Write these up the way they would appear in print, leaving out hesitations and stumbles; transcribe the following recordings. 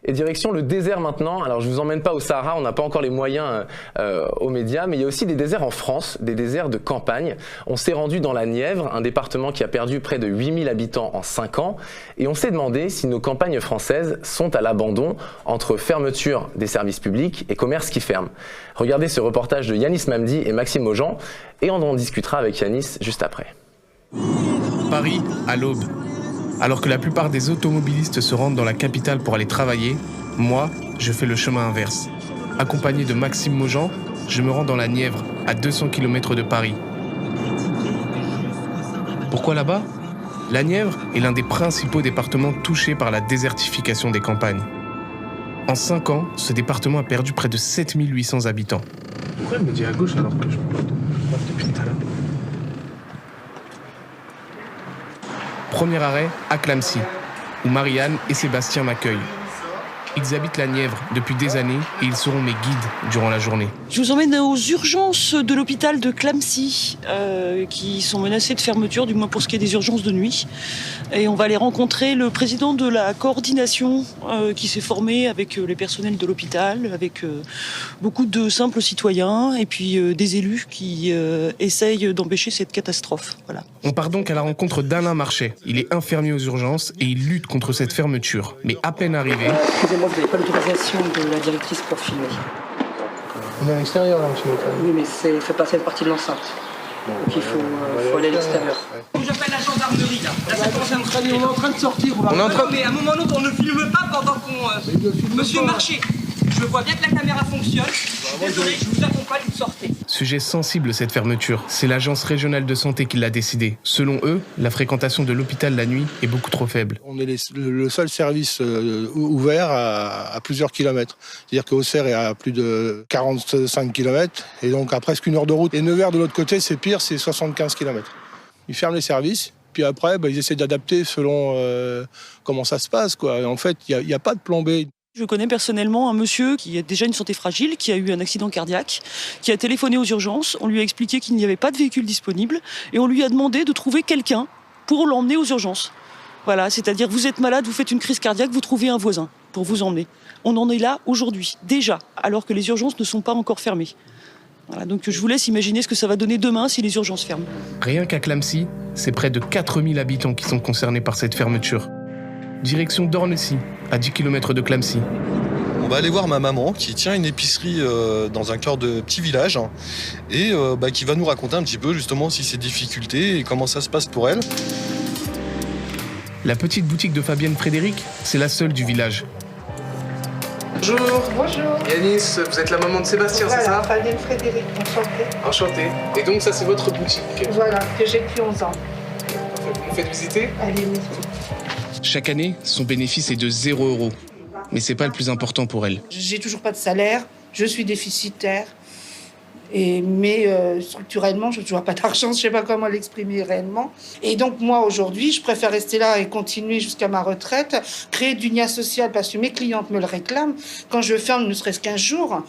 Et direction le désert maintenant. Alors je vous emmène pas au Sahara, on n'a pas encore les moyens aux médias, mais il y a aussi des déserts en France, des déserts de campagne. On s'est rendu dans la Nièvre, un département qui a perdu près de 8000 habitants en 5 ans, et on s'est demandé si nos campagnes françaises sont à l'abandon entre fermeture des services publics et commerces qui ferment. Regardez ce reportage de Yanis Mamdi et Maxime Maujean, et on en discutera avec Yanis juste après. Paris à l'aube. Alors que la plupart des automobilistes se rendent dans la capitale pour aller travailler, moi, je fais le chemin inverse. Accompagné de Maxime Maujean, je me rends dans la Nièvre, à 200 km de Paris. Pourquoi là-bas ? La Nièvre est l'un des principaux départements touchés par la désertification des campagnes. En 5 ans, ce département a perdu près de 7800 habitants. Pourquoi elle me dit à gauche alors que je plante depuis tout à l'heure ? Premier arrêt à Clamecy, où Marianne et Sébastien m'accueillent. Ils habitent la Nièvre depuis des années et ils seront mes guides durant la journée. Je vous emmène aux urgences de l'hôpital de Clamecy, qui sont menacées de fermeture, du moins pour ce qui est des urgences de nuit. Et on va aller rencontrer le président de la coordination qui s'est formée avec les personnels de l'hôpital, avec beaucoup de simples citoyens et puis des élus qui essayent d'empêcher cette catastrophe. Voilà. On part donc à la rencontre d'Alain Marchais. Il est infirmier aux urgences et il lutte contre cette fermeture. Mais à peine arrivé... Excusez-moi, vous n'avez pas l'autorisation de la directrice pour filmer. On est à l'extérieur là, monsieur. Oui, mais c'est fait passer une partie de l'enceinte. Donc il faut aller à l'extérieur. J'appelle la gendarmerie là. Là ça commence à me cramer. On est en train de sortir. On est en train... Mais à un moment ou l'autre, on ne filme pas pendant qu'on... Monsieur Marché, je vois bien que la caméra fonctionne. Désolé, je vous accompagne, vous sortez. Sujet sensible cette fermeture. C'est l'agence régionale de santé qui l'a décidé. Selon eux, la fréquentation de l'hôpital la nuit est beaucoup trop faible. On est le seul service ouvert à plusieurs kilomètres. C'est-à-dire qu'Auxerre est à plus de 45 kilomètres et donc à presque 1 heure de route. Et Nevers de l'autre côté, c'est pire, c'est 75 kilomètres. Ils ferment les services. Puis après, ils essaient d'adapter selon comment ça se passe, quoi. Et en fait, il n'y a pas de plan B. Je connais personnellement un monsieur qui a déjà une santé fragile, qui a eu un accident cardiaque, qui a téléphoné aux urgences. On lui a expliqué qu'il n'y avait pas de véhicule disponible et on lui a demandé de trouver quelqu'un pour l'emmener aux urgences. Voilà, c'est-à-dire vous êtes malade, vous faites une crise cardiaque, vous trouvez un voisin pour vous emmener. On en est là aujourd'hui, déjà, alors que les urgences ne sont pas encore fermées. Voilà, donc je vous laisse imaginer ce que ça va donner demain si les urgences ferment. Rien qu'à Clamecy, c'est près de 4000 habitants qui sont concernés par cette fermeture. Direction d'Ornecy, à 10 km de Clamecy. On va aller voir ma maman qui tient une épicerie dans un cœur de petit village et qui va nous raconter un petit peu justement si ses difficultés et comment ça se passe pour elle. La petite boutique de Fabienne Frédéric, c'est la seule du village. Bonjour. Bonjour. Yanis, vous êtes la maman de Sébastien, Voilà, c'est ça ? Fabienne Frédéric, enchantée. Enchanté. Et donc ça c'est votre boutique. Voilà, que j'ai depuis 11 ans. Vous me faites visiter ? Allez, oui. Chaque année, son bénéfice est de 0 €. Mais c'est pas le plus important pour elle. J'ai toujours pas de salaire, je suis déficitaire. Mais structurellement, je ne vois pas d'argent, je ne sais pas comment l'exprimer réellement. Et donc moi, aujourd'hui, je préfère rester là et continuer jusqu'à ma retraite, créer du lien social parce que mes clientes me le réclament. Quand je ferme, ne serait-ce qu'un jour,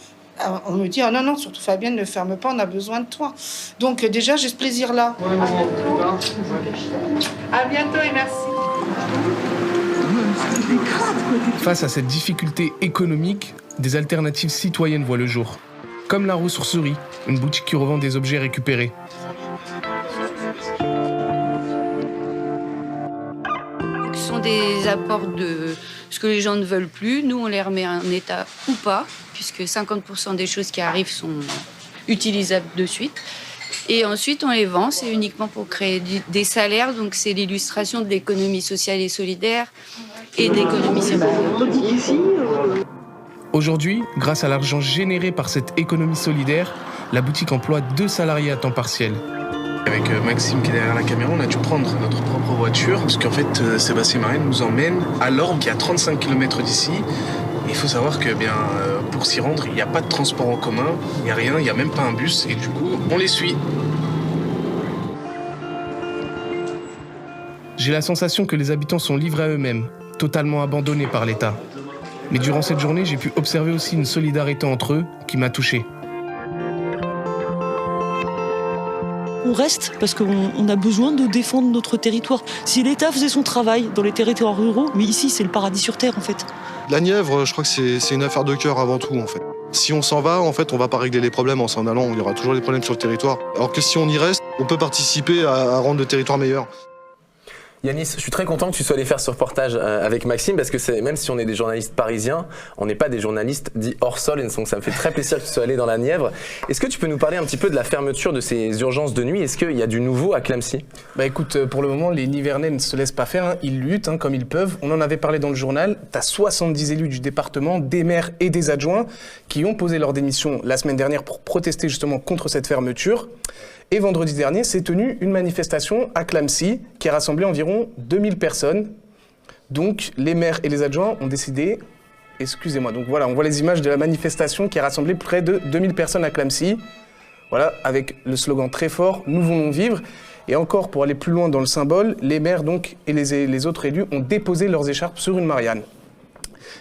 on me dit « Ah non, non, surtout Fabienne, ne ferme pas, on a besoin de toi. » Donc déjà, j'ai ce plaisir-là. À bientôt. À bientôt et merci. Face à cette difficulté économique, des alternatives citoyennes voient le jour. Comme la ressourcerie, une boutique qui revend des objets récupérés. Ce sont des apports de ce que les gens ne veulent plus. Nous, on les remet en état ou pas, puisque 50% des choses qui arrivent sont utilisables de suite. Et ensuite, on les vend. C'est uniquement pour créer des salaires. Donc, c'est l'illustration de l'économie sociale et solidaire et de l'économie circulaire. Aujourd'hui, grâce à l'argent généré par cette économie solidaire, la boutique emploie 2 salariés à temps partiel. Avec Maxime qui est derrière la caméra, on a dû prendre notre propre voiture parce qu'en fait, Sébastien et Marianne nous emmènent à Lorme, qui est à 35 km d'ici. Il faut savoir que pour s'y rendre, il n'y a pas de transport en commun, il n'y a rien, il n'y a même pas un bus et du coup, on les suit. J'ai la sensation que les habitants sont livrés à eux-mêmes, totalement abandonnés par l'État. Mais durant cette journée, j'ai pu observer aussi une solidarité entre eux qui m'a touché. On reste parce qu'on a besoin de défendre notre territoire. Si l'État faisait son travail dans les territoires ruraux, mais ici c'est le paradis sur terre en fait. La Nièvre, je crois que c'est une affaire de cœur avant tout, en fait. Si on s'en va, en fait, on va pas régler les problèmes en s'en allant. Il y aura toujours des problèmes sur le territoire. Alors que si on y reste, on peut participer à rendre le territoire meilleur. Yanis, je suis très content que tu sois allé faire ce reportage avec Maxime parce que même si on est des journalistes parisiens, on n'est pas des journalistes dits hors sol, et donc ça me fait très plaisir que tu sois allé dans la Nièvre. Est-ce que tu peux nous parler un petit peu de la fermeture de ces urgences de nuit? Est-ce qu'il y a du nouveau à Clamecy? Bah écoute, pour le moment, les Nivernais ne se laissent pas faire, hein. Ils luttent comme ils peuvent. On en avait parlé dans le journal. T'as 70 élus du département, des maires et des adjoints qui ont posé leur démission la semaine dernière pour protester justement contre cette fermeture. Et vendredi dernier, s'est tenue une manifestation à Clamecy qui a rassemblé environ 2000 personnes. Donc les maires et les adjoints ont décidé... Excusez-moi, donc voilà, on voit les images de la manifestation qui a rassemblé près de 2000 personnes à Clamecy. Voilà, avec le slogan très fort « Nous voulons vivre ». Et encore, pour aller plus loin dans le symbole, les maires donc, et les autres élus ont déposé leurs écharpes sur une Marianne.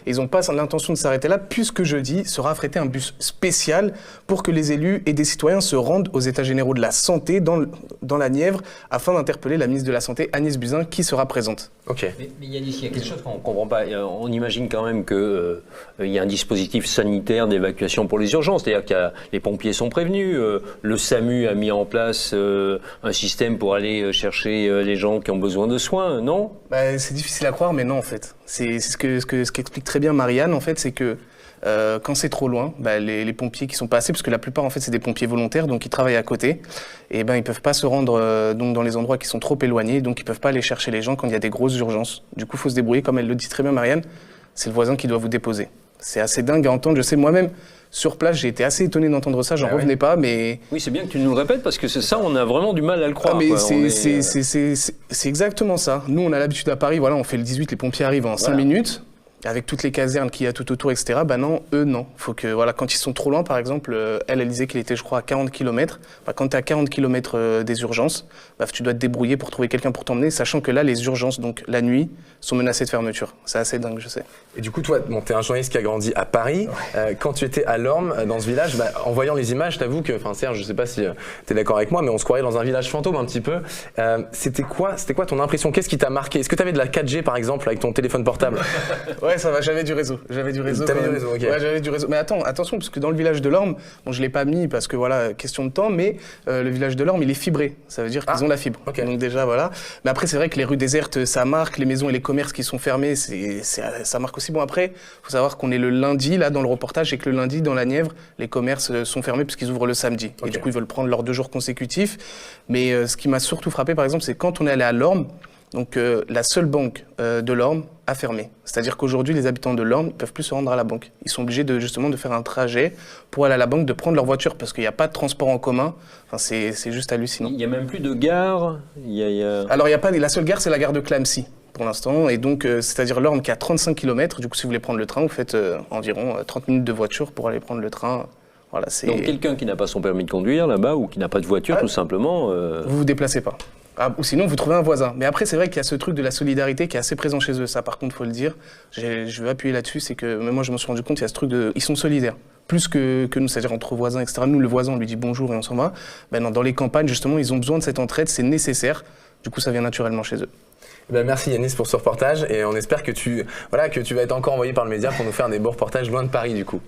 Et ils n'ont pas l'intention de s'arrêter là, puisque jeudi sera affrété un bus spécial pour que les élus et des citoyens se rendent aux États généraux de la santé dans la Nièvre, afin d'interpeller la ministre de la Santé, Agnès Buzyn, qui sera présente. Ok. Mais Yanis, il y a quelque chose qu'on ne comprend pas. On imagine quand même qu'il y a un dispositif sanitaire d'évacuation pour les urgences. C'est-à-dire que les pompiers sont prévenus. Le SAMU a mis en place un système pour aller chercher les gens qui ont besoin de soins, non? C'est difficile à croire, mais non, en fait. C'est ce qu'explique très bien Marianne, en fait, c'est que quand c'est trop loin, les pompiers qui sont pas assez, parce que la plupart, en fait, c'est des pompiers volontaires, donc ils travaillent à côté, et ils peuvent pas se rendre donc dans les endroits qui sont trop éloignés, donc ils peuvent pas aller chercher les gens quand il y a des grosses urgences. Du coup, il faut se débrouiller, comme elle le dit très bien, Marianne, c'est le voisin qui doit vous déposer. C'est assez dingue à entendre, je sais moi-même. Sur place, j'ai été assez étonné d'entendre ça, j'en revenais pas, mais... Oui, c'est bien que tu nous le répètes, parce que c'est ça, on a vraiment du mal à le croire. Ah, mais c'est exactement ça. Nous, on a l'habitude à Paris, voilà, on fait le 18, les pompiers arrivent en 5 minutes, avec toutes les casernes qu'il y a tout autour, etc. Non, eux, non. Faut que, voilà, quand ils sont trop loin, par exemple, elle disait qu'il était, je crois, à 40 km. Quand tu es à 40 km des urgences, tu dois te débrouiller pour trouver quelqu'un pour t'emmener, sachant que là, les urgences, donc la nuit, sont menacées de fermeture. C'est assez dingue, je sais. Et du coup, toi, tu es un journaliste qui a grandi à Paris. Quand tu étais à Lorme, dans ce village, en voyant les images, je t'avoue que, Serge, je sais pas si tu es d'accord avec moi, mais on se croirait dans un village fantôme un petit peu. C'était quoi ton impression? Qu'est-ce qui t'a marqué? Est-ce que tu avais de la 4G, par exemple, avec ton téléphone portable? Ouais, ça va, j'avais du réseau. T'avais du réseau, ok. Ouais, j'avais du réseau. Mais attention, parce que dans le village de Lorme, je l'ai pas mis parce que voilà, question de temps, mais le village de Lorme, il est fibré. Ça veut dire qu'ils ont la fibre. Okay. Donc déjà, voilà. Mais après, c'est vrai que les rues désertes, ça marque, les maisons et les commerces qui sont fermés, ça marque aussi. Bon, après, faut savoir qu'on est le lundi, là, dans le reportage, et que le lundi, dans la Nièvre, les commerces sont fermés puisqu'ils ouvrent le samedi. Okay. Et du coup, ils veulent prendre leurs 2 jours consécutifs. Mais ce qui m'a surtout frappé, par exemple, c'est quand on est allé à Lorme, donc la seule banque de Lorme a fermé. C'est-à-dire qu'aujourd'hui, les habitants de Lorme ne peuvent plus se rendre à la banque. Ils sont obligés justement de faire un trajet pour aller à la banque, de prendre leur voiture, parce qu'il n'y a pas de transport en commun. C'est juste hallucinant. Il n'y a même plus de gare. Alors, il y a pas, la seule gare, c'est la gare de Clamecy, pour l'instant. Et donc, c'est-à-dire Lorme qui a 35 km. Du coup, si vous voulez prendre le train, vous faites environ 30 minutes de voiture pour aller prendre le train. Voilà, donc, quelqu'un qui n'a pas son permis de conduire là-bas, ou qui n'a pas de voiture, tout simplement... Vous vous déplacez pas. Ou sinon, vous trouvez un voisin. Mais après, c'est vrai qu'il y a ce truc de la solidarité qui est assez présent chez eux. Ça, par contre, faut le dire. Je veux appuyer là-dessus, c'est que même moi, je me suis rendu compte, il y a ce truc ils sont solidaires. Plus que nous, c'est-à-dire entre voisins, etc. Nous, le voisin, on lui dit bonjour et on s'en va. Non, dans les campagnes, justement, ils ont besoin de cette entraide, c'est nécessaire. Du coup, ça vient naturellement chez eux. Merci Yanis pour ce reportage, et on espère que tu vas être encore envoyé par le média pour nous faire des beaux reportages loin de Paris, du coup.